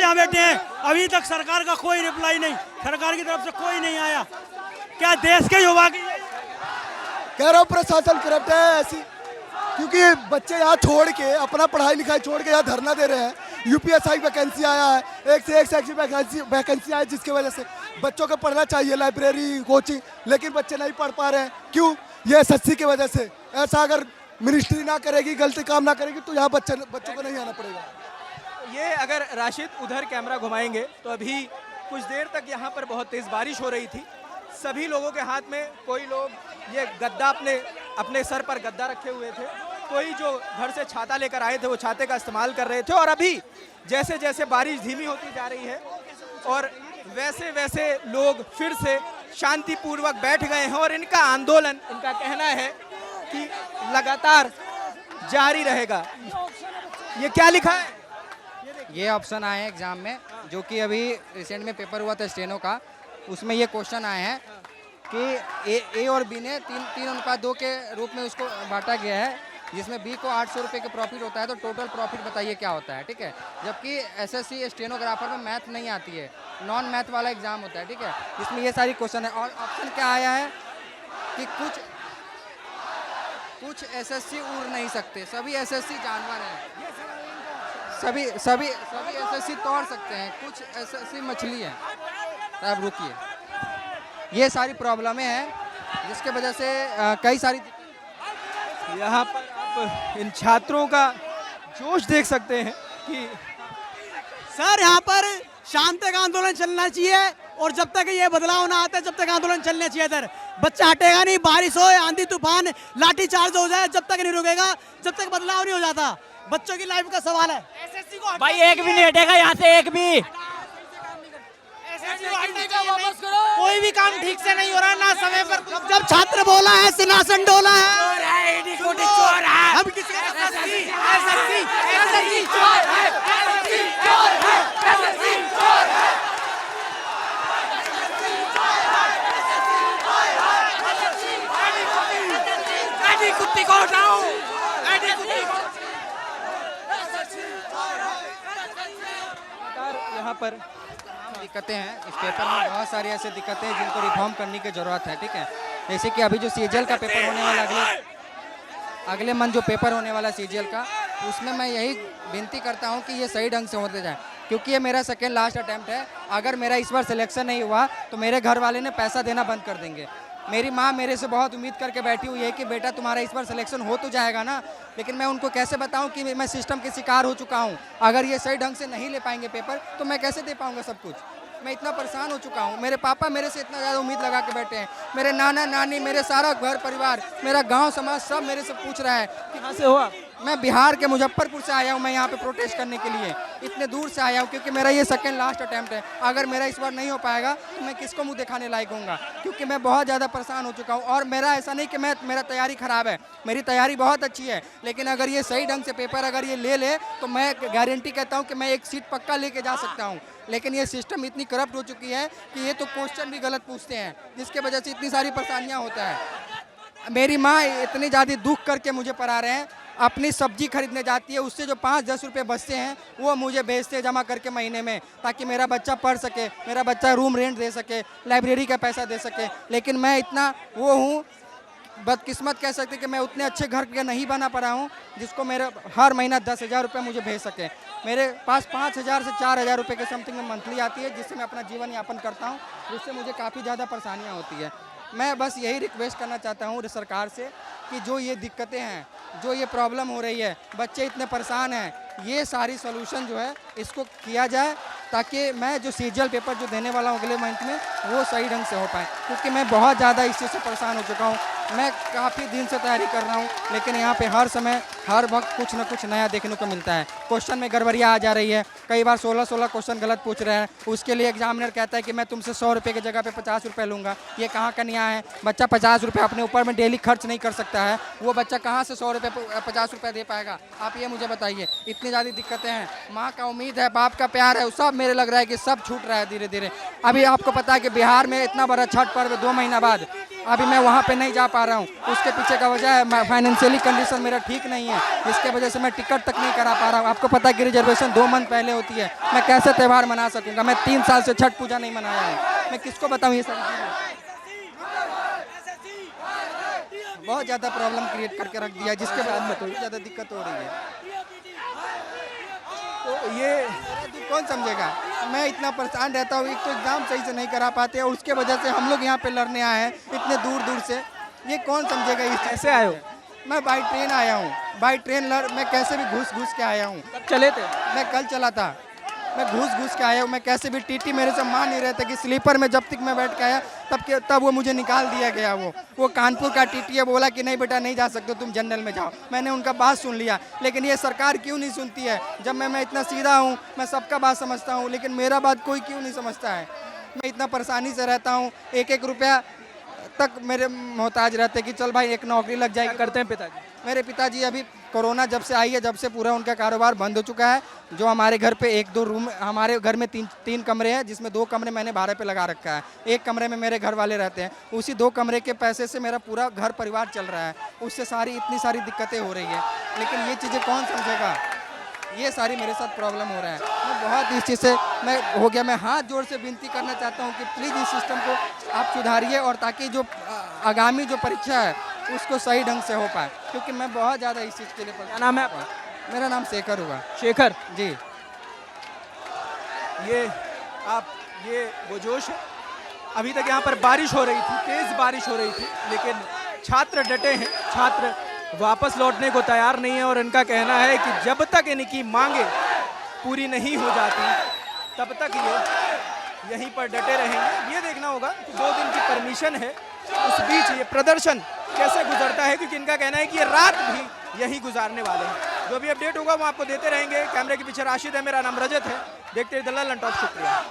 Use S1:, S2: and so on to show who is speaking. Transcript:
S1: यहाँ बैठे हैं, अभी तक सरकार का कोई रिप्लाई नहीं, सरकार की तरफ से कोई नहीं आया। क्या देश के युवा की
S2: कह रहा हूँ प्रशासन करप्ट है ऐसी, क्योंकि बच्चे यहाँ छोड़ के अपना पढ़ाई लिखाई छोड़ के यहाँ धरना दे रहे हैं। यूपीएससी वैकेंसी आया है, एक से एक सेक्शन वैकेंसी आई, जिसकी वजह से बच्चों को पढ़ना चाहिए, लाइब्रेरी कोचिंग, लेकिन बच्चे नहीं पढ़ पा रहे हैं। क्यों? ये एसएससी की वजह से। ऐसा अगर मिनिस्ट्री ना करेगी, गलती काम ना करेगी, तो यहाँ बच्चों को नहीं आना पड़ेगा।
S3: ये अगर राशिद उधर कैमरा घुमाएंगे तो अभी कुछ देर तक यहाँ पर बहुत तेज़ बारिश हो रही थी। सभी लोगों के हाथ में कोई लोग ये गद्दा अपने सर पर गद्दा रखे हुए थे, कोई जो घर से छाता लेकर आए थे वो छाते का इस्तेमाल कर रहे थे। और अभी जैसे जैसे बारिश धीमी होती जा रही है और वैसे वैसे लोग फिर से शांतिपूर्वक बैठ गए हैं और इनका आंदोलन, इनका कहना है कि लगातार जारी रहेगा। ये क्या लिखा है?
S4: ये ऑप्शन आए हैं एग्जाम में, जो कि अभी रिसेंट में पेपर हुआ था स्टेनो का, उसमें ये क्वेश्चन आए हैं कि ए और बी ने 3:2 के रूप में उसको बांटा गया है, जिसमें बी को 800 रुपये का प्रॉफिट होता है, तो टोटल प्रॉफिट बताइए क्या होता है। ठीक है, जबकि एसएससी स्टेनोग्राफर में मैथ नहीं आती है, नॉन मैथ वाला एग्जाम होता है। ठीक है, इसमें ये सारी क्वेश्चन है। और ऑप्शन क्या आया है कि कुछ एसएससी उड़ नहीं सकते, सभी एसएससी जानवर हैं, सभी एसएससी तोड़ सकते हैं, कुछ एसएससी मछली है। अब रुकिए, ये सारी प्रॉब्लमें हैं जिसके वजह से कई सारी
S3: यहाँ पर आप इन छात्रों का जोश देख सकते हैं कि
S1: सर यहाँ पर शांति का आंदोलन चलना चाहिए और जब तक ये बदलाव ना आता है जब तक आंदोलन चलना चाहिए। इधर बच्चा हटेगा नहीं, बारिश हो, आंधी तूफान, लाठी चार्ज हो जाए, जब तक नहीं रुकेगा, जब तक बदलाव नहीं हो जाता। बच्चों की लाइफ का सवाल है। एसएससी को
S5: भाई एक भी नहीं हटेगा यहाँ से, एक भी।
S1: कोई भी काम ठीक से नहीं हो रहा, ना समय पर। जब छात्र बोला है, सिंहासन डोला है, हम किसी कुत्ती को हटाओ,
S3: यहाँ पर
S4: दिक्कतें हैं इस पेपर में, बहुत सारी ऐसी दिक्कतें हैं जिनको रिफॉर्म करने की ज़रूरत है। ठीक है, जैसे कि अभी जो सीजीएल का पेपर होने वाला अगले मंथ जो पेपर होने वाला सीजीएल का, उसमें मैं यही विनती करता हूं कि ये सही ढंग से होते जाए, क्योंकि ये मेरा सेकेंड लास्ट अटैम्प्ट है। अगर मेरा इस बार सिलेक्शन नहीं हुआ तो मेरे घर वाले ने पैसा देना बंद कर देंगे। मेरी माँ मेरे से बहुत उम्मीद करके बैठी हुई है कि बेटा तुम्हारा इस बार सिलेक्शन हो तो जाएगा ना, लेकिन मैं उनको कैसे बताऊं कि मैं सिस्टम के शिकार हो चुका हूं। अगर ये सही ढंग से नहीं ले पाएंगे पेपर तो मैं कैसे दे पाऊंगा सब कुछ। मैं इतना परेशान हो चुका हूं, मेरे पापा मेरे से इतना ज़्यादा उम्मीद लगा के बैठे हैं, मेरे नाना नानी, मेरे सारा घर परिवार, मेरा गांव समाज सब मेरे से पूछ रहा है कि
S3: कहाँ से हो आप?
S4: मैं बिहार के मुजफ्फरपुर से आया हूँ, मैं यहाँ पे प्रोटेस्ट करने के लिए इतने दूर से आया हूँ, क्योंकि मेरा ये सेकंड लास्ट अटैम्प्ट है। अगर मेरा इस बार नहीं हो पाएगा तो मैं किसको मुंह दिखाने लायक हूँगा, क्योंकि मैं बहुत ज़्यादा परेशान हो चुका हूँ। और मेरा ऐसा नहीं कि मेरा तैयारी ख़राब है, मेरी तैयारी बहुत अच्छी है, लेकिन अगर ये सही ढंग से पेपर अगर ये ले तो मैं गारंटी कहता हूँ कि मैं एक सीट पक्का लेके जा सकता हूँ। लेकिन ये सिस्टम इतनी करप्ट हो चुकी है कि ये तो क्वेश्चन भी गलत पूछते हैं, जिसके वजह से इतनी सारी परेशानियाँ होता है। मेरी माँ इतनी ज़्यादा दुख करके मुझे पढ़ा रहे हैं, अपनी सब्जी खरीदने जाती है, उससे जो 5-10 रुपये बचते हैं वो मुझे भेजते जमा करके महीने में, ताकि मेरा बच्चा पढ़ सके, मेरा बच्चा रूम रेंट दे सके, लाइब्रेरी का पैसा दे सके। लेकिन मैं इतना वो हूँ, बदकिस्मत कह सकते कि मैं उतने अच्छे घर के नहीं बना पा रहा हूँ जिसको मेरे हर महीना 10,000 रुपये मुझे भेज सके। मेरे पास 5,000 से 4,000 रुपये के समथिंग में मंथली आती है, जिससे मैं अपना जीवन यापन करता हूँ, जिससे मुझे काफ़ी ज़्यादा परेशानियाँ होती है। मैं बस यही रिक्वेस्ट करना चाहता हूँ सरकार से कि जो ये दिक्कतें हैं, जो ये प्रॉब्लम हो रही है, बच्चे इतने परेशान हैं, ये सारी सोल्यूशन जो है इसको किया जाए, ताकि मैं जो सीजीएल पेपर जो देने वाला हूँ अगले मंथ में वो सही ढंग से हो पाए, क्योंकि मैं बहुत ज़्यादा इस चीज़ से परेशान हो चुका हूँ। मैं काफ़ी दिन से तैयारी कर रहा हूँ, लेकिन यहाँ पे हर समय हर वक्त कुछ ना कुछ नया देखने को मिलता है। क्वेश्चन में गड़बड़ियाँ आ जा रही है, कई बार 16 क्वेश्चन गलत पूछ रहे हैं, उसके लिए एग्जामिनर कहता है कि मैं तुमसे 100 रुपये की जगह पे 50 रुपये लूँगा। ये कहाँ का न्याय है? बच्चा 50 रुपये अपने ऊपर में डेली खर्च नहीं कर सकता है, वो बच्चा कहाँ से 100 रुपये 50 रुपये दे पाएगा? आप ये मुझे बताइए। इतनी ज़्यादा दिक्कतें हैं, माँ का उम्मीद है, बाप का प्यार है, सब मेरे लग रहा है कि सब छूट रहा है धीरे धीरे। अभी आपको पता है कि बिहार में इतना बड़ा छठ पर्व 2 महीना बाद, अभी मैं वहाँ पे नहीं जा पा रहा हूँ। उसके पीछे का वजह है फाइनेंशियली कंडीशन मेरा ठीक नहीं है, जिसके वजह से मैं टिकट तक नहीं करा पा रहा हूँ। आपको पता है कि रिजर्वेशन 2 मंथ पहले होती है, मैं कैसे त्यौहार मना सकूँगा? मैं 3 साल से छठ पूजा नहीं मनाया है, मैं किसको बताऊँ ये सारी चीज़ें? बहुत ज़्यादा प्रॉब्लम क्रिएट करके रख दिया है, जिसके बाद में तो ज़्यादा दिक्कत हो रही है।
S3: तो ये
S4: कौन समझेगा? मैं इतना परेशान रहता हूँ, एक तो एग्ज़ाम सही से नहीं करा पाते और उसके वजह से हम लोग यहाँ पे लड़ने आए हैं इतने दूर दूर से। ये कौन समझेगा? इस
S3: कैसे आए हो?
S4: मैं बाई ट्रेन आया हूँ, बाई ट्रेन मैं कैसे भी घुस के आया हूँ।
S3: कब चले थे?
S4: मैं कल चला था, मैं घुस के आया हूँ। मैं कैसे भी टीटी मेरे से मान नहीं रहे थे कि स्लीपर में जब तक मैं बैठ के आया तब वो मुझे निकाल दिया गया। वो कानपुर का टीटी है, बोला कि नहीं बेटा नहीं जा सकते तुम जनरल में जाओ। मैंने उनका बात सुन लिया, लेकिन ये सरकार क्यों नहीं सुनती है? जब मैं इतना सीधा हूँ, मैं सबका बात समझता हूँ, लेकिन मेरा बात कोई क्यों नहीं समझता है? मैं इतना परेशानी से रहता हूँ, 1-1 रुपया तक मेरे मोहताज रहते कि चल भाई एक नौकरी लग जाएगी।
S3: करते हैं पिताजी?
S4: मेरे पिताजी अभी कोरोना जब से आई है, जब से पूरा उनका कारोबार बंद हो चुका है। जो हमारे घर पे 1-2 रूम, हमारे घर में 3 कमरे हैं, जिसमें 2 कमरे मैंने भाड़े पे लगा रखा है। 1 कमरे में मेरे घर वाले रहते हैं। उसी 2 कमरे के पैसे से मेरा पूरा घर परिवार चल रहा है। उससे इतनी सारी दिक्कतें हो रही है, लेकिन ये चीज़ें कौन समझेगा? ये सारी मेरे साथ प्रॉब्लम हो रहा है। मैं बहुत इस चीज़ से मैं हाथ जोड़ से विनती करना चाहता हूँ कि प्लीज़ इस सिस्टम को आप सुधारिए, और ताकि जो आगामी जो परीक्षा है उसको सही ढंग से हो पाए, क्योंकि मैं बहुत ज़्यादा इस चीज़ के लिए
S3: क्या नाम है आपका?
S4: मेरा नाम शेखर हुआ।
S3: शेखर
S4: जी।
S3: ये वो जोश है। अभी तक यहाँ पर बारिश हो रही थी, तेज़ बारिश हो रही थी, लेकिन छात्र डटे हैं, छात्र वापस लौटने को तैयार नहीं है, और इनका कहना है कि जब तक इनकी मांगे पूरी नहीं हो जाती तब तक ये यहीं पर डटे रहेंगे। ये देखना होगा कि 2 दिन की परमिशन है, उस बीच ये प्रदर्शन कैसे गुजरता है, क्योंकि इनका कहना है कि ये रात भी यहीं गुजारने वाले हैं। जो भी अपडेट होगा वो आपको देते रहेंगे। कैमरे के पीछे राशिद है, मेरा नाम रजत है। देखते रहिए द ललन टॉप। शुक्रिया।